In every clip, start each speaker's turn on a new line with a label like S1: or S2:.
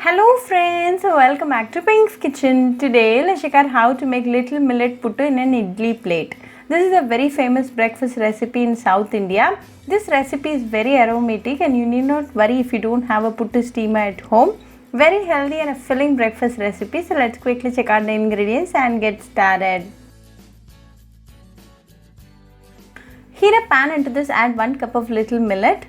S1: Hello friends, welcome back to Pink's Kitchen. Today let's check out how to make little millet puttu in an idli plate. This is a very famous breakfast recipe in South India. This recipe is very aromatic and you need not worry if you don't have a puttu steamer at home. Very healthy and a filling breakfast recipe. So let's quickly check out the ingredients and get started. Heat a pan. Into this add 1 cup of little millet.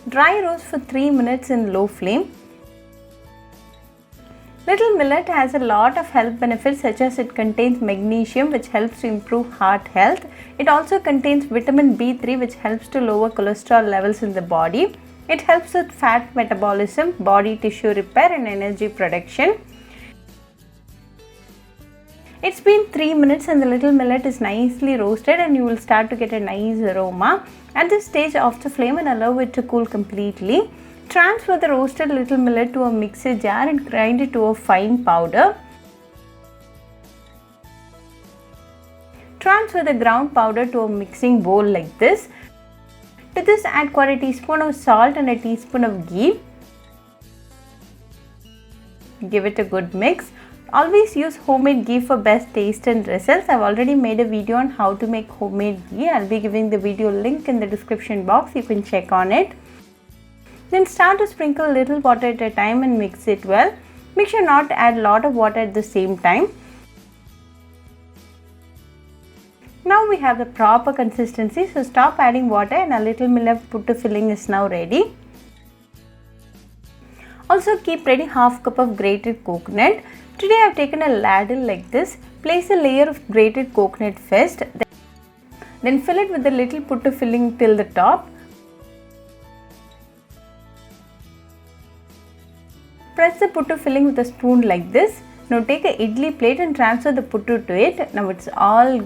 S1: Dry roast for 3 minutes in low flame. Little millet has a lot of health benefits such as it contains magnesium which helps to improve heart health. It also contains vitamin B3 which helps to lower cholesterol levels in the body. It helps with fat metabolism, body tissue repair and energy production. It's been 3 minutes and the little millet is nicely roasted and you will start to get a nice aroma. At this stage, off the flame and allow it to cool completely. Transfer the roasted little millet to a mixer jar and grind it to a fine powder. Transfer the ground powder to a mixing bowl like this. To this add quarter teaspoon of salt and a teaspoon of ghee. Give it a good mix. Always use homemade ghee for best taste and results. I've already made a video on how to make homemade ghee. I'll be giving the video link in the description box. You can check on it. Then start to sprinkle little water at a time and mix it well. Make sure not to add a lot of water at the same time. Now we have the proper consistency, so stop adding water and a little millet puttu filling is now ready. Also keep ready half cup of grated coconut. Today I have taken a ladle like this. Place a layer of grated coconut first. Then fill it with the little puttu filling till the top. Press the puttu filling with a spoon like this. Now take a idli plate and transfer the puttu to it. Now it's all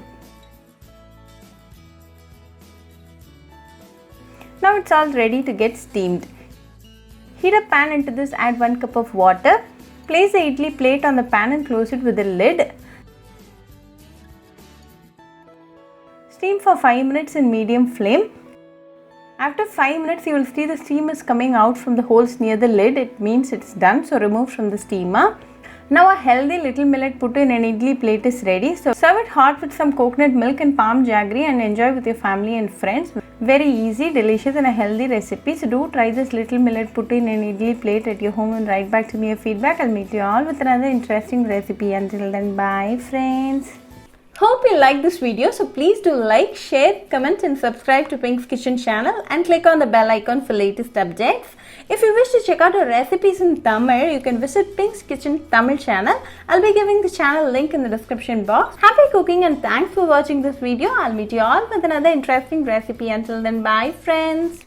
S1: ready to get steamed. Heat a pan. Into this add 1 cup of water. Place the idli plate on the pan and close it with a lid. Steam for 5 minutes in medium flame. After 5 minutes you will see the steam is coming out from the holes near the lid. It means it's done, so remove from the steamer. Now a healthy little millet puttu in an idli plate is ready. So serve it hot with some coconut milk and palm jaggery and enjoy with your family and friends. Very easy, delicious and a healthy recipe. So do try this little millet puttu in an idli plate at your home and write back to me your feedback. I'll meet you all with another interesting recipe. Until then, bye friends. Hope you like this video, so please do like, share, comment and subscribe to Pink's Kitchen channel and click on the bell icon for latest updates. If you wish to check out our recipes in Tamil, you can visit Pink's Kitchen Tamil channel. I'll be giving the channel link in the description box. Happy cooking and thanks for watching this video. I'll meet you all with another interesting recipe. Until then, bye friends.